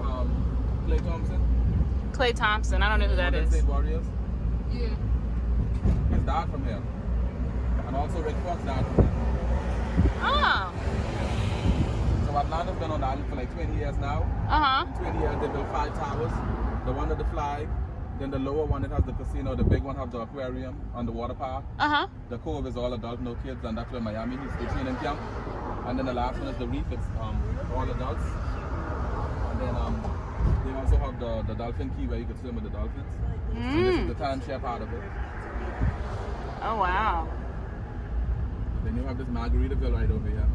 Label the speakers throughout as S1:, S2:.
S1: of Clay Thompson.
S2: Clay Thompson. I don't know who that is.
S1: State Warriors.
S3: Yeah.
S1: His dad from here. And also Rick Fox dad from here.
S2: Oh.
S1: So Atlanta's been on the island for like 20 years now.
S2: Uh-huh.
S1: In 20 years they built 5 towers. The one with the flag, then the lower one that has the casino, the big one has the aquarium and the water park.
S2: Uh-huh.
S1: The Cove is all adult, no kids, and that's where Miami is, the training camp. And then the last one is the Reef, it's all adults. And then they also have the Dolphin Key where you can swim with the dolphins. And this is the timeshare part of it.
S2: Oh, wow.
S1: Then you have this Margaritaville right over here.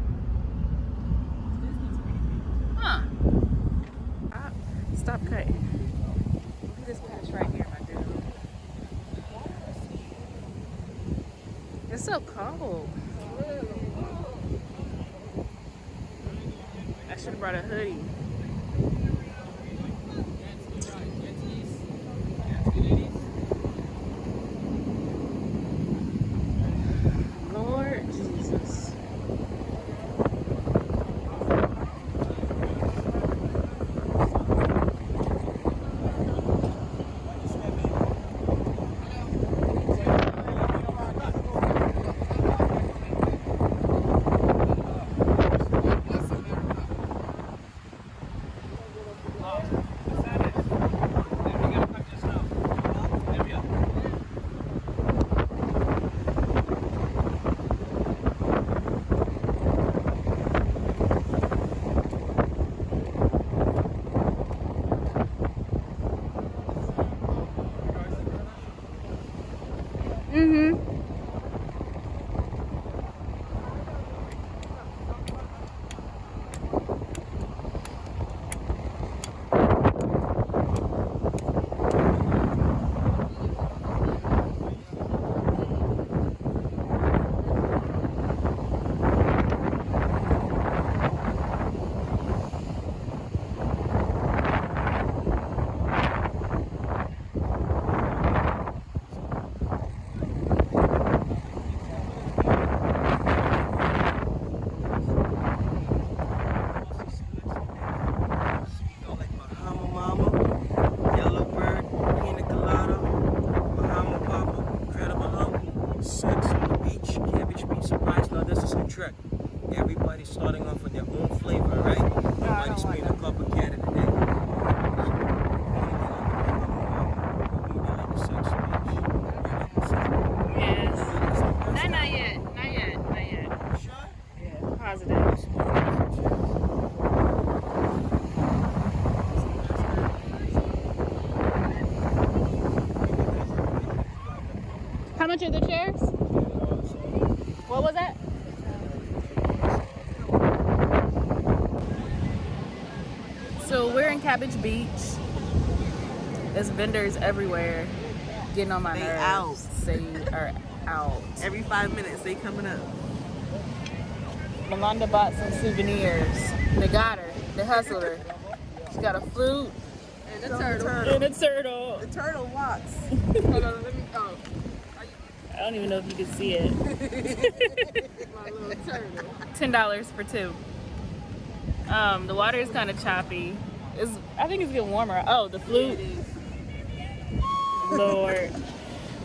S2: Huh. Stop cutting. This patch right here, my dude. It's so cold. I should have brought a hoodie. Lord Jesus.
S4: Everybody's starting off with their own flavor, right? Everybody's made a cup of cat in the day.
S2: Yes. Not yet. Not yet. Not yet.
S4: Sure?
S2: Yeah. Positive. How much are the chairs? What was that? So we're in Cabbage Beach. There's vendors everywhere getting on my
S3: They
S2: nerves.
S3: out.
S2: They are out.
S3: Every 5 minutes they coming up.
S2: Melinda bought some souvenirs. They got her. They hustled her. She got a flute
S3: And the turtle.
S2: and a turtle.
S3: The turtle walks.
S2: Hold on, let me go. I don't even know if you can see it.
S3: My little turtle.
S2: $10 for 2. The water is kind of choppy. I think it's getting warmer. Oh, the flute. Lord.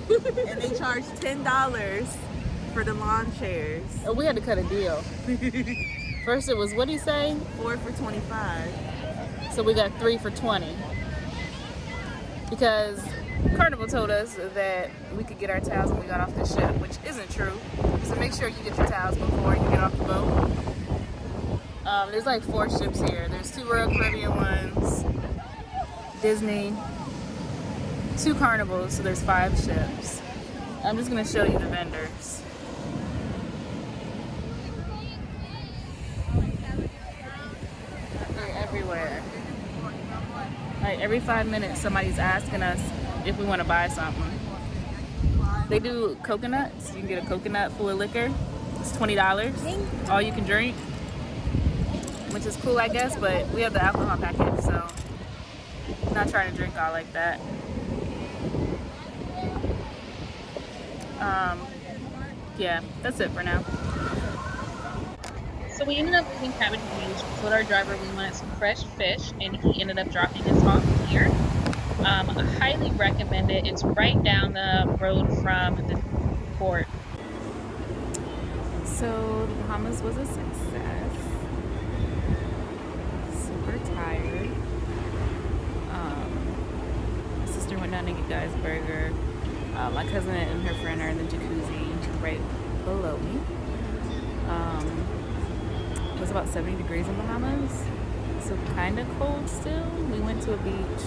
S3: And they charge $10 for the lawn chairs.
S2: Oh, we had to cut a deal. First it was, what did he say?
S3: 4 for $25.
S2: So we got 3 for $20. Because Carnival told us that we could get our towels when we got off the ship, which isn't true. So make sure you get your towels before you get off the boat. There's like 4 ships here. There's 2 Royal Caribbean ones, Disney, 2 Carnivals, so there's 5 ships. I'm just gonna show you the vendors. They're everywhere. Like every 5 minutes, somebody's asking us if we want to buy something. They do coconuts. You can get a coconut full of liquor. It's $20. All you can drink, which is cool, I guess. But we have the alcohol package, so I'm not trying to drink all like that. Yeah, that's it for now. So we ended up leaving Cabbage Beach. We told our driver we wanted some fresh fish, and he ended up dropping us off here. I highly recommend it. It's right down the road from the port. So the Bahamas was a success. Super tired. My sister went down to get Guy's Burger. My cousin and her friend are in the jacuzzi right below me. It was about 70 degrees in Bahamas, so kind of cold still. We went to a beach,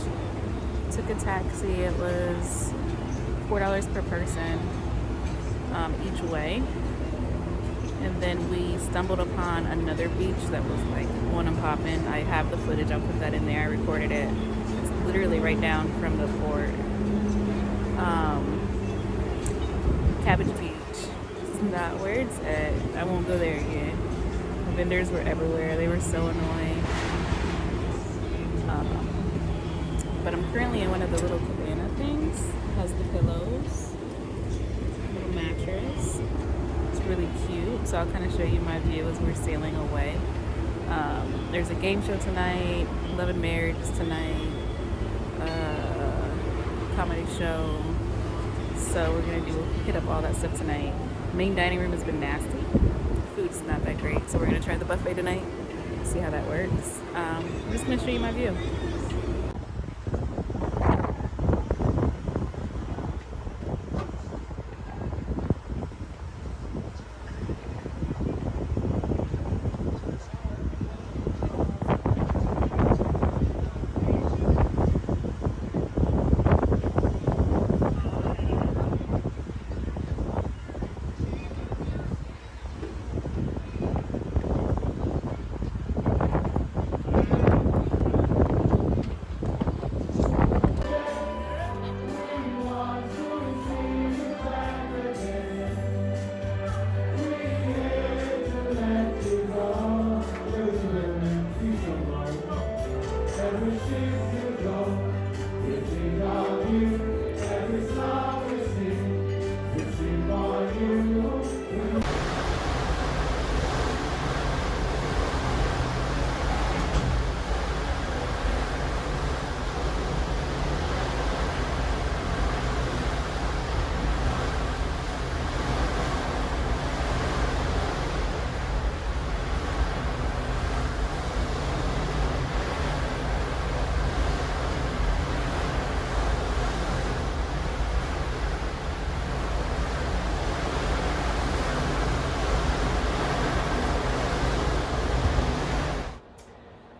S2: took a taxi. It was $4 per person each way. And then we stumbled upon another beach that was like on and popping. I have the footage, I'll put that in there. I recorded it. It's literally right down from the port. Cabbage Beach. It's not where it's at. I won't go there again. The vendors were everywhere. They were so annoying. But I'm currently in one of the little cabana things. It has the pillows, little mattress. It's really cute. So I'll kind of show you my view as we're sailing away. There's a game show tonight. Love and Marriage is tonight. Comedy show. So we're gonna hit up all that stuff tonight. Main dining room has been nasty. Food's not that great, so we're gonna try the buffet tonight. See how that works. I'm just gonna show you my view.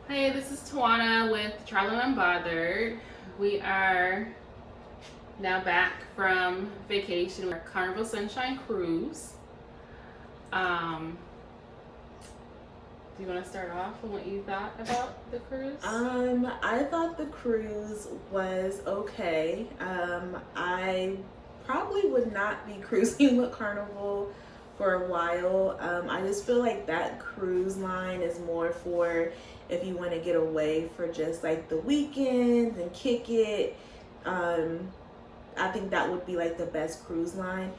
S2: Hey, this is Tawana with Traveling Unbothered. We are now back from vacation, our Carnival Sunshine cruise. Do you want to start off on what you thought about the cruise?
S3: I thought the cruise was okay. I probably would not be cruising with Carnival for a while. I just feel like that cruise line is more for if you want to get away for just like the weekends and kick it. I think that would be like the best cruise line.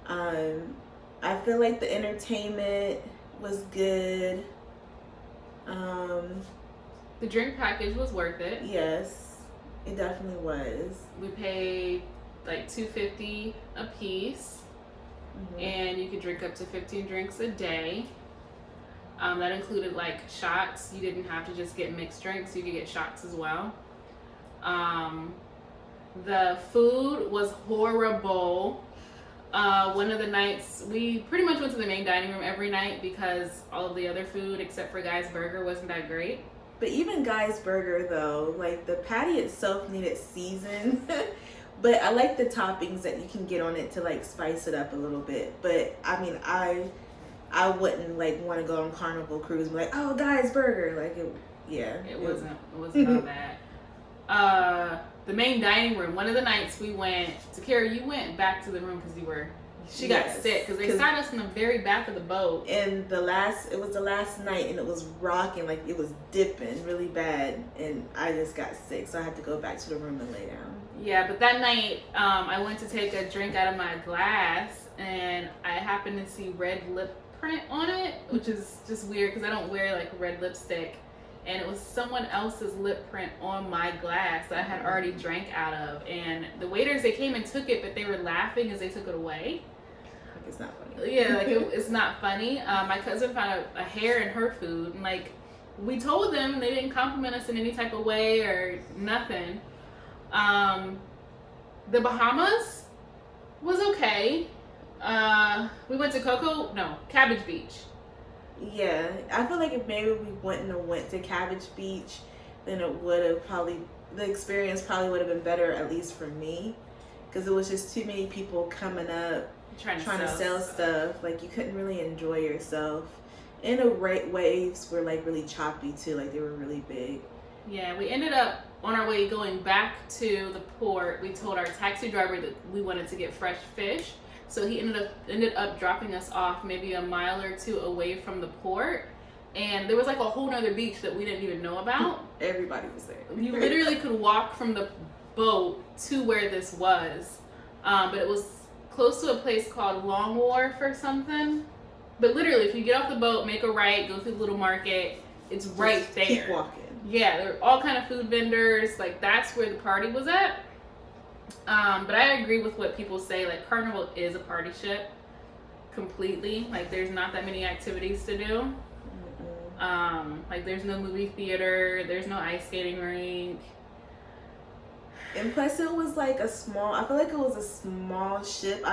S3: I feel like the entertainment was good.
S2: The drink package was worth it.
S3: Yes, it definitely was.
S2: We paid like $2.50 a piece, and you could drink up to 15 drinks a day. That included like shots. You didn't have to just get mixed drinks, you could get shots as well. The food was horrible. One of the nights, we pretty much went to the main dining room every night because all of the other food except for Guy's Burger wasn't that great.
S3: But even Guy's Burger though, like the patty itself needed season. But I like the toppings that you can get on it to like spice it up a little bit. But I mean, I wouldn't like want to go on Carnival cruise and be like, oh, Guy's Burger. Like it
S2: wasn't all that. The main dining room, one of the nights we went, Takara, you went back to the room because she got sick because they sat us in the very back of the boat.
S3: And it was the last night and it was rocking, like it was dipping really bad, and I just got sick, so I had to go back to the room and lay down.
S2: Yeah, but that night I went to take a drink out of my glass and I happened to see red lip print on it, which is just weird because I don't wear like red lipstick. And it was someone else's lip print on my glass that I had already drank out of. And the waiters, they came and took it, but they were laughing as they took it away.
S3: Like, it's not funny.
S2: Yeah, like it's not funny. My cousin found a hair in her food, and like we told them, and they didn't compliment us in any type of way or nothing. The Bahamas was okay. We went to Cabbage Beach.
S3: Yeah, I feel like if maybe we wouldn't have went to Cabbage Beach, then it would have the experience probably would have been better, at least for me, because it was just too many people coming up trying to sell stuff. Like, you couldn't really enjoy yourself. And the waves were like really choppy too, like they were really big.
S2: Yeah, we ended up on our way going back to the port. We told our taxi driver that we wanted to get fresh fish. So he ended up dropping us off maybe a mile or two away from the port. And there was like a whole nother beach that we didn't even know about.
S3: Everybody was there.
S2: You literally could walk from the boat to where this was. But it was close to a place called Long Wharf or something. But literally, if you get off the boat, make a right, go through the little market, it's right there.
S3: Keep walking.
S2: Yeah, there are all kind of food vendors. Like, that's where the party was at. But I agree with what people say. Like, Carnival is a party ship completely. Like, there's not that many activities to do. Like, there's no movie theater, there's no ice skating rink.
S3: And plus, it was like I feel like it was a small ship.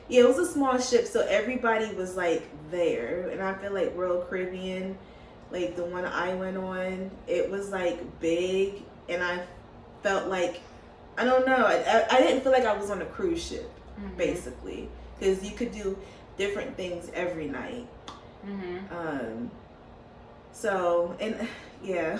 S3: It was a small ship, so everybody was like there. And I feel like Royal Caribbean, like the one I went on, it was like big, and I felt like, I don't know, I didn't feel like I was on a cruise ship, basically, because you could do different things every night. So, and yeah,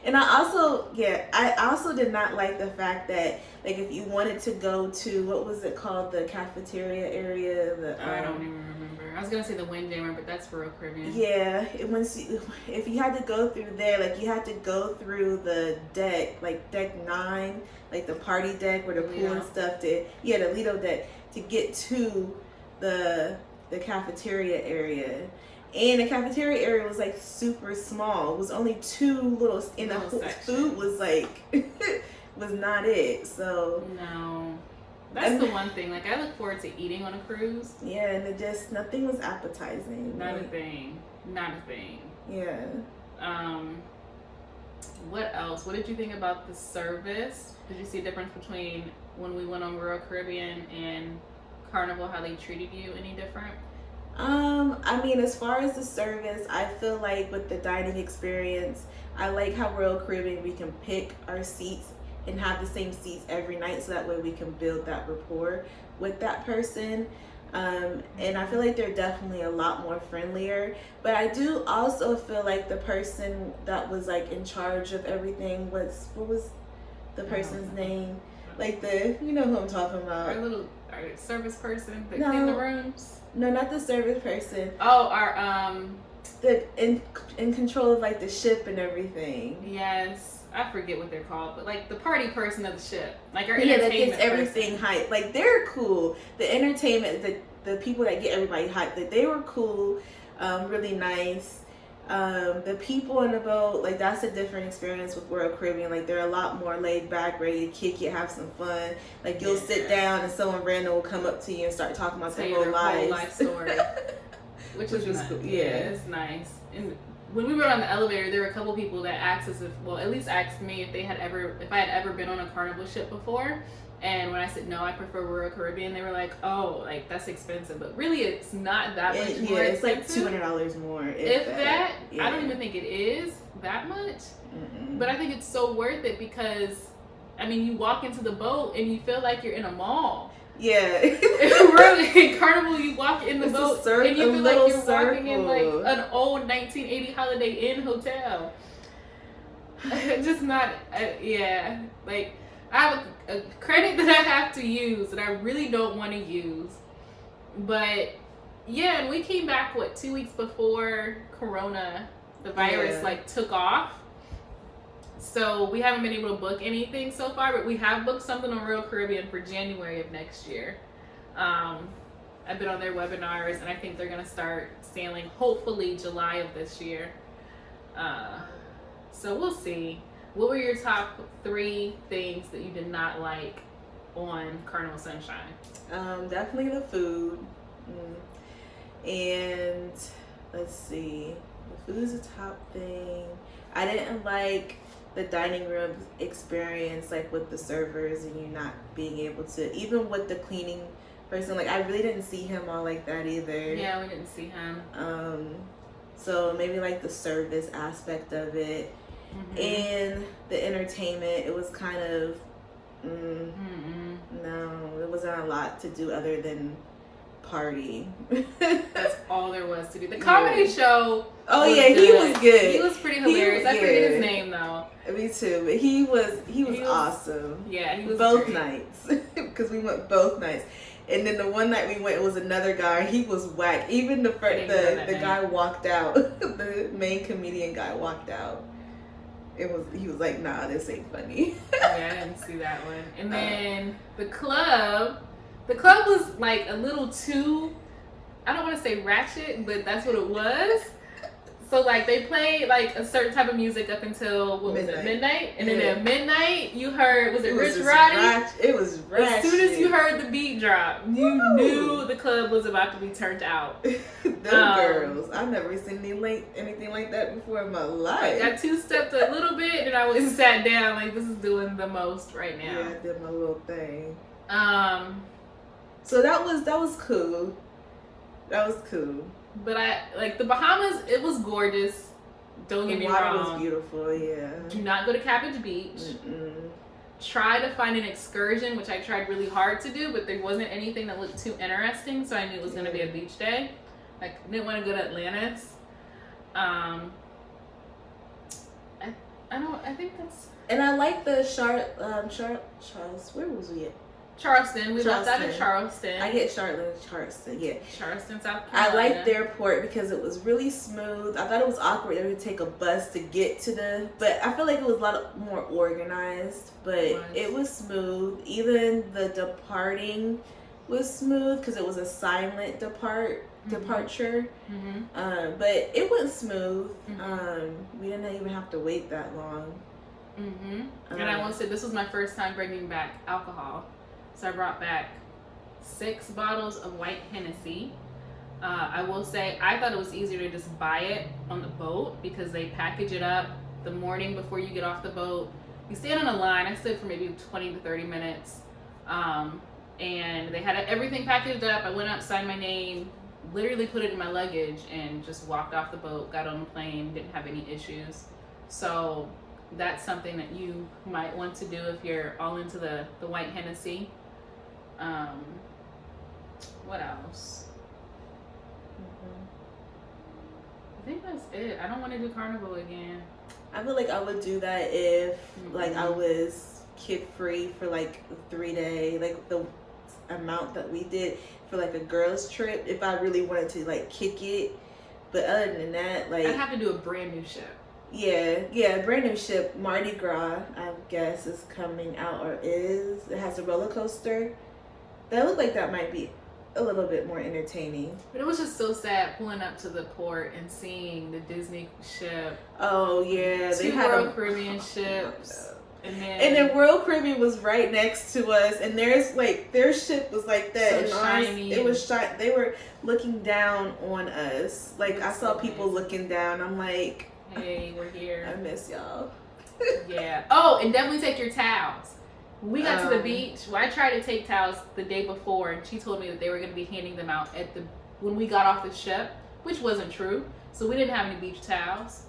S3: and I also did not like the fact that, like, if you wanted to go to, what was it called, the cafeteria area,
S2: I don't even remember. I was gonna say the Windjammer, but that's Royal Caribbean.
S3: Yeah, if you had to go through there, like, you had to go through the deck, like deck 9, like the party deck where the pool and stuff the Lido deck, to get to the cafeteria area. And the cafeteria area was like super small. It was only 2 little, and the food was like was not it. So
S2: no, that's the one thing. Like, I look forward to eating on a cruise.
S3: Yeah, and nothing was appetizing.
S2: Not a thing.
S3: Yeah.
S2: What else? What did you think about the service? Did you see a difference between when we went on Royal Caribbean and Carnival? How they treated you? Any different?
S3: I mean, as far as the service, I feel like with the dining experience, I like how Royal Caribbean, we can pick our seats and have the same seats every night, so that way we can build that rapport with that person. And I feel like they're definitely a lot more friendlier. But I do also feel like the person that was like in charge of everything what was the person's name? Like you know who I'm talking about.
S2: Our service person that cleaned the rooms.
S3: No, not the service person.
S2: Oh, our
S3: the in control of like the ship and everything.
S2: Yes, I forget what they're called, but like the party person of the ship, like our
S3: that
S2: entertainment
S3: gets everything hyped. Like, they're cool. The entertainment, the people that get everybody hyped, that they were cool, really nice. The people in the boat, like, that's a different experience with Royal Caribbean. Like, they're a lot more laid back, ready to kick it, have some fun. Like, you'll sit down and someone random will come up to you and start talking about their whole life
S2: story, which is nice.
S3: Cool.
S2: Yeah, it's nice. And when we were on the elevator, there were a couple people that asked us at least asked me if I had ever been on a Carnival ship before. And when I said no, I prefer Royal Caribbean, they were like, "Oh, like, that's expensive." But really, it's not that much more.
S3: It's
S2: expensive.
S3: like $200 more.
S2: If that, yeah. I don't even think it is that much. But I think it's so worth it because, I mean, you walk into the boat and you feel like you're in a mall.
S3: Yeah.
S2: Really, in Carnival, you walk in the boat and you feel like you're walking in like an old 1980 Holiday Inn hotel. Just not, yeah, like. I have a credit that I have to use that I really don't want to use. But yeah, and we came back 2 weeks before Corona, the virus took off. So we haven't been able to book anything so far, but we have booked something on Royal Caribbean for January of next year. I I've been on their webinars, and I think they're gonna start sailing hopefully July of this year. So we'll see. What were your top 3 things that you did not like on Carnival Sunshine?
S3: Definitely the food. And let's see, the food is a top thing. I didn't like the dining room experience, like with the servers and you not being able to, even with the cleaning person, like I really didn't see him all like that either.
S2: Yeah, we didn't see him.
S3: So maybe like the service aspect of it. And the entertainment, it was kind of no, there wasn't a lot to do other than party.
S2: That's all there was to do. The comedy show.
S3: Oh yeah, he was good.
S2: He was pretty hilarious. I forget his name though.
S3: Me too, but he was awesome.
S2: Yeah, he was
S3: both
S2: great.
S3: nights because we went both nights. And then the one night we went, it was another guy. He was whack. Even the guy walked out. The main comedian guy walked out. He was like, nah, this ain't funny.
S2: Yeah, I didn't see that one. And then the club was like a little too, I don't want to say ratchet, but that's what it was. So like they played like a certain type of music up until midnight? And then at midnight you heard, was it Rich Roddy?
S3: It was ratchet.
S2: As soon as you heard the beat drop, you knew the club was about to be turned out.
S3: Them girls, I've never seen anything like that before in my life.
S2: I two-stepped a little bit and I went and sat down like this is doing the most right now.
S3: Yeah, I did my little thing. So that was cool. That was cool.
S2: But I like the Bahamas. It was gorgeous. Don't get me wrong.
S3: The water was beautiful. Yeah.
S2: Do not go to Cabbage Beach. Try to find an excursion, which I tried really hard to do, but there wasn't anything that looked too interesting. So I knew it was going to be a beach day. Like I didn't want to go to Atlantis. I think that's.
S3: And I like the Charles. Where was we at?
S2: Charleston. We left out of Charleston.
S3: I get Charleston, yeah.
S2: Charleston, South Carolina.
S3: I liked their port because it was really smooth. I thought it was awkward that we would take a bus to get to but I feel like it was a lot more organized, but it was smooth. Even the departing was smooth because it was a silent departure. But it went smooth. We didn't even have to wait that long.
S2: And I want to say this was my first time bringing back alcohol. So I brought back 6 bottles of white Hennessy. I will say I thought it was easier to just buy it on the boat because they package it up the morning before you get off the boat. You stand on a line. I stood for maybe 20 to 30 minutes. And they had everything packaged up. I went up, signed my name, literally put it in my luggage and just walked off the boat, got on the plane, didn't have any issues. So that's something that you might want to do if you're all into the white Hennessy. What else? I think that's it. I don't want to do Carnival again.
S3: I feel like I would do that if like I was kid free for like 3 days, like the amount that we did for like a girls trip, if I really wanted to like kick it. But other than that, like
S2: I'd have to do a brand new ship.
S3: Yeah, brand new ship. Mardi Gras, I guess, is coming out or is. It has a roller coaster. That looked like that might be a little bit more entertaining.
S2: But it was just so sad pulling up to the port and seeing the Disney ship.
S3: Oh yeah,
S2: they had Royal Caribbean ships. And
S3: then Royal Caribbean was right next to us, and their ship was like that,
S2: so
S3: and
S2: shiny.
S3: It was shiny. They were looking down on us. Like I saw people looking down. I'm like,
S2: hey, we're here.
S3: I miss y'all.
S2: Yeah. Oh, and definitely take your towels. When we got to the beach, I tried to take towels the day before, and she told me that they were going to be handing them out when we got off the ship, which wasn't true. So we didn't have any beach towels.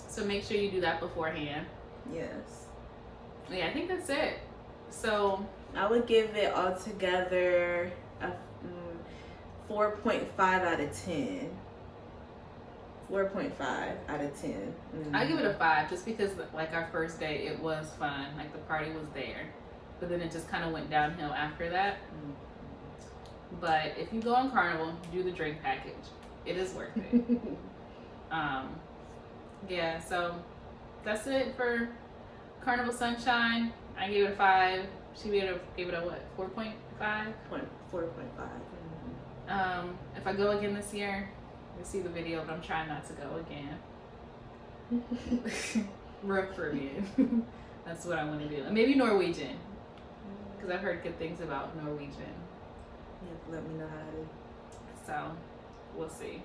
S2: So make sure you do that beforehand.
S3: Yes.
S2: Yeah, I think that's it. So
S3: I would give it altogether a 4.5 out of 10. 4.5 out of 10.
S2: I give it a 5 just because like our first day it was fun, like the party was there, but then it just kind of went downhill after that. But if you go on Carnival, do the drink package. It is worth it. Yeah, so that's it for Carnival Sunshine. I gave it a 5. She gave it a what? 4.5?
S3: 4.5.
S2: If I go again this year, you'll see the video, but I'm trying not to go again. Royal Caribbean. That's what I want to do. And maybe Norwegian, because I've heard good things about Norwegian.
S3: Yeah, let me know how to do.
S2: So we'll see.